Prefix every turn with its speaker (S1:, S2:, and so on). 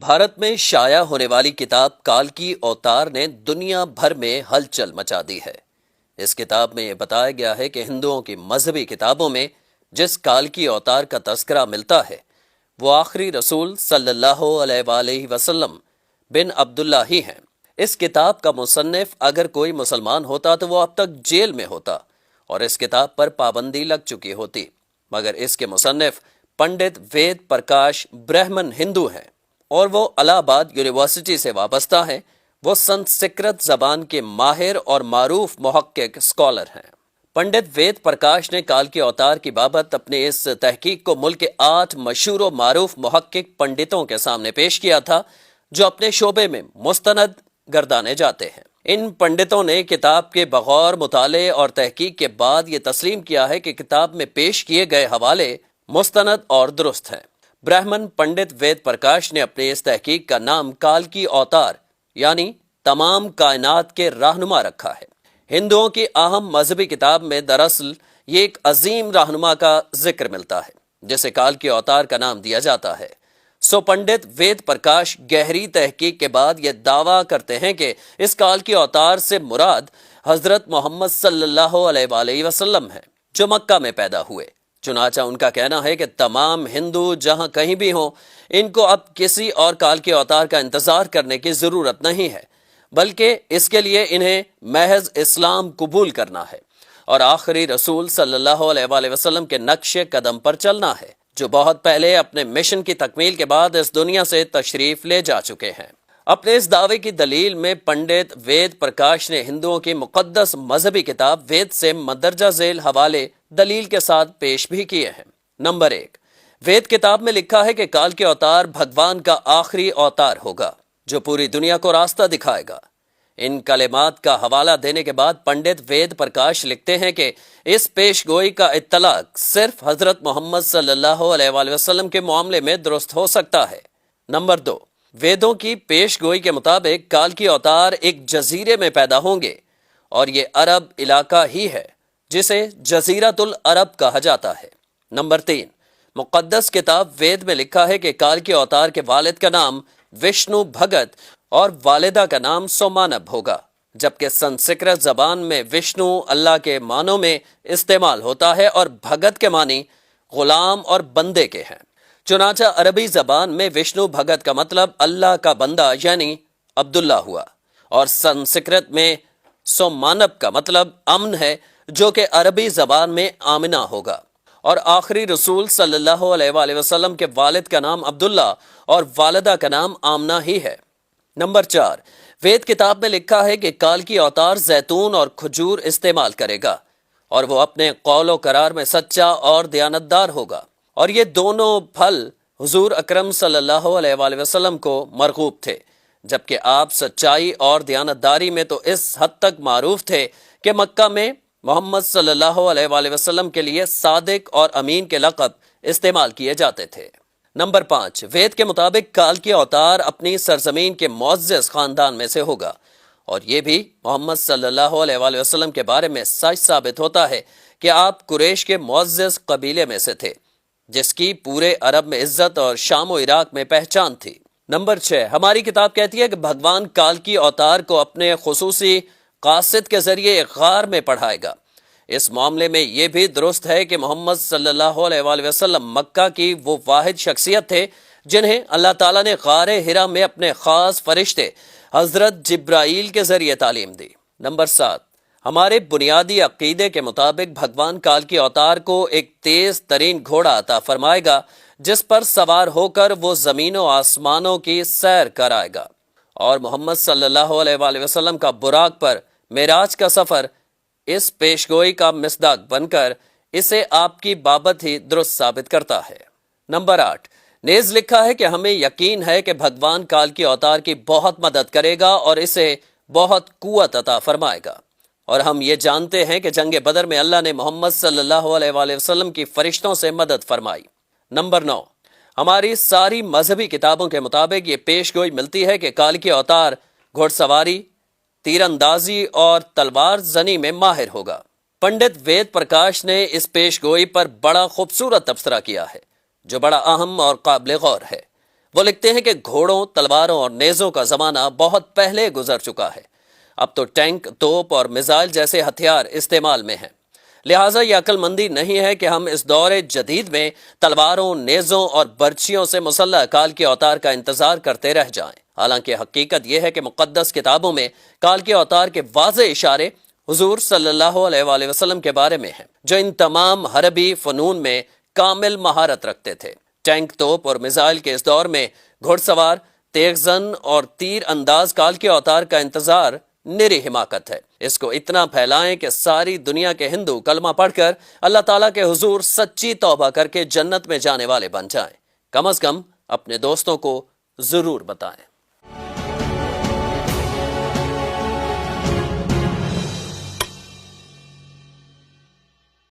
S1: بھارت میں شائع ہونے والی کتاب کالکی اوتار نے دنیا بھر میں ہلچل مچا دی ہے۔ اس کتاب میں یہ بتایا گیا ہے کہ ہندوؤں کی مذہبی کتابوں میں جس کالکی اوتار کا تذکرہ ملتا ہے وہ آخری رسول صلی اللہ علیہ وآلہ وسلم بن عبداللہ ہی ہیں۔ اس کتاب کا مصنف اگر کوئی مسلمان ہوتا تو وہ اب تک جیل میں ہوتا اور اس کتاب پر پابندی لگ چکی ہوتی، مگر اس کے مصنف پنڈت وید پرکاش برہمن ہندو ہیں اور وہ الہ آباد یونیورسٹی سے وابستہ ہیں۔ وہ سنسکرت زبان کے ماہر اور معروف محقق اسکالر ہیں۔ پنڈت وید پرکاش نے کالکی اوتار کی بابت اپنے اس تحقیق کو ملک کے 8 مشہور و معروف محقق پنڈتوں کے سامنے پیش کیا تھا جو اپنے شعبے میں مستند گردانے جاتے ہیں۔ ان پنڈتوں نے کتاب کے بغور مطالعے اور تحقیق کے بعد یہ تسلیم کیا ہے کہ کتاب میں پیش کیے گئے حوالے مستند اور درست ہیں۔ برہمن پنڈت وید پرکاش نے اپنے اس تحقیق کا نام کالکی اوتار یعنی تمام کائنات کے رہنما رکھا ہے۔ ہندوؤں کی اہم مذہبی کتاب میں دراصل یہ ایک عظیم رہنما کا ذکر ملتا ہے جسے کالکی اوتار کا نام دیا جاتا ہے۔ سو پنڈت وید پرکاش گہری تحقیق کے بعد یہ دعویٰ کرتے ہیں کہ اس کالکی اوتار سے مراد حضرت محمد صلی اللہ علیہ وآلہ وسلم ہیں جو مکہ میں پیدا ہوئے۔ چنانچہ ان کا کہنا ہے کہ تمام ہندو جہاں کہیں بھی ہوں ان کو اب کسی اور کالکی اوتار کا انتظار کرنے کی ضرورت نہیں ہے، بلکہ اس کے لیے انہیں محض اسلام قبول کرنا ہے اور آخری رسول صلی اللہ علیہ وآلہ وسلم کے نقش قدم پر چلنا ہے جو بہت پہلے اپنے مشن کی تکمیل کے بعد اس دنیا سے تشریف لے جا چکے ہیں۔ اپنے اس دعوے کی دلیل میں پنڈت وید پرکاش نے ہندوؤں کی مقدس مذہبی کتاب وید سے مندرجہ ذیل حوالے دلیل کے ساتھ پیش بھی کیے ہیں۔ نمبر 1، وید کتاب میں لکھا ہے کہ کالکی اوتار بھگوان کا آخری اوتار ہوگا جو پوری دنیا کو راستہ دکھائے گا۔ ان کلمات کا حوالہ دینے کے بعد پنڈت وید پرکاش لکھتے ہیں کہ اس پیش گوئی کا اطلاق صرف حضرت محمد صلی اللہ علیہ وآلہ وسلم کے معاملے میں درست ہو سکتا ہے۔ نمبر 2، ویدوں کی پیش گوئی کے مطابق کالکی اوتار ایک جزیرے میں پیدا ہوں گے اور یہ عرب علاقہ ہی ہے جسے جزیرۃ العرب کہا جاتا ہے۔ نمبر 3، مقدس کتاب وید میں لکھا ہے کہ کالکی اوتار کے والد کا نام وشنو بھگت اور والدہ کا نام سومانب ہوگا، جبکہ سنسکرت زبان میں وشنو اللہ کے معنوں میں استعمال ہوتا ہے اور بھگت کے معنی غلام اور بندے کے ہیں۔ چنانچہ عربی زبان میں وشنو بھگت کا مطلب اللہ کا بندہ یعنی عبداللہ ہوا، اور سنسکرت میں سومانب کا مطلب امن ہے جو کہ عربی زبان میں آمنہ ہوگا، اور آخری رسول صلی اللہ علیہ وآلہ وسلم کے والد کا نام عبداللہ اور والدہ کا نام آمنہ ہی ہے۔ نمبر 4، وید کتاب میں لکھا ہے کہ کالکی اوتار زیتون اور کھجور استعمال کرے گا اور وہ اپنے قول و قرار میں سچا اور دیانتدار ہوگا، اور یہ دونوں پھل حضور اکرم صلی اللہ علیہ وآلہ وسلم کو مرغوب تھے، جبکہ آپ سچائی اور دیانتداری میں تو اس حد تک معروف تھے کہ مکہ میں محمد صلی اللہ علیہ وآلہ وسلم کے لیے صادق اور امین کے لقب استعمال کیے جاتے تھے۔ نمبر 5، وید کے مطابق کالکی اوتار اپنی سرزمین کے معزز خاندان میں سے ہوگا، اور یہ بھی محمد صلی اللہ علیہ وآلہ وسلم کے بارے میں سچ ثابت ہوتا ہے کہ آپ قریش کے معزز قبیلے میں سے تھے جس کی پورے عرب میں عزت اور شام و عراق میں پہچان تھی۔ نمبر 6، ہماری کتاب کہتی ہے کہ بھگوان کالکی اوتار کو اپنے خصوصی قاصد کے ذریعے ایک غار میں پڑھائے گا۔ اس معاملے میں یہ بھی درست ہے کہ محمد صلی اللہ علیہ وآلہ وسلم مکہ کی وہ واحد شخصیت تھے جنہیں اللہ تعالیٰ نے غار حرا میں اپنے خاص فرشتے حضرت جبرائیل کے ذریعے تعلیم دی۔ نمبر 7، ہمارے بنیادی عقیدے کے مطابق بھگوان کالکی اوتار کو ایک تیز ترین گھوڑا عطا فرمائے گا جس پر سوار ہو کر وہ زمین و آسمانوں کی سیر کرائے گا، اور محمد صلی اللہ علیہ وآلہ وسلم کا براق پر معراج کا سفر اس پیشگوئی کا مصداق بن کر اسے آپ کی بابت ہی درست ثابت کرتا ہے۔ نمبر 8، نیز لکھا ہے کہ ہمیں یقین ہے کہ بھگوان کالکی اوتار کی بہت مدد کرے گا اور اسے بہت قوت عطا فرمائے گا، اور ہم یہ جانتے ہیں کہ جنگ بدر میں اللہ نے محمد صلی اللہ علیہ وآلہ وسلم کی فرشتوں سے مدد فرمائی۔ نمبر 9، ہماری ساری مذہبی کتابوں کے مطابق یہ پیش گوئی ملتی ہے کہ کالکی اوتار گھوڑ سواری، تیر اندازی اور تلوار زنی میں ماہر ہوگا۔ پنڈت وید پرکاش نے اس پیش گوئی پر بڑا خوبصورت تبصرہ کیا ہے جو بڑا اہم اور قابل غور ہے۔ وہ لکھتے ہیں کہ گھوڑوں، تلواروں اور نیزوں کا زمانہ بہت پہلے گزر چکا ہے۔ اب تو ٹینک، توپ اور میزائل جیسے ہتھیار استعمال میں ہیں۔ لہٰذا یہ عقل مندی نہیں ہے کہ ہم اس دور جدید میں تلواروں، نیزوں اور برچھیوں سے مسلح کال کے اوتار کا انتظار کرتے رہ جائیں۔ حالانکہ حقیقت یہ ہے کہ مقدس کتابوں میں کال کے اوتار کے واضح اشارے حضور صلی اللہ علیہ وآلہ وسلم کے بارے میں ہیں، جو ان تمام حربی فنون میں کامل مہارت رکھتے تھے۔ ٹینک، توپ اور میزائل کے اس دور میں گھڑ سوار، تیز زن اور تیر انداز کال کے اوتار کا انتظار نری حماقت ہے۔ اس کو اتنا پھیلائیں کہ ساری دنیا کے ہندو کلمہ پڑھ کر اللہ تعالیٰ کے حضور سچی توبہ کر کے جنت میں جانے والے بن جائیں۔ کم از کم اپنے دوستوں کو ضرور بتائیں۔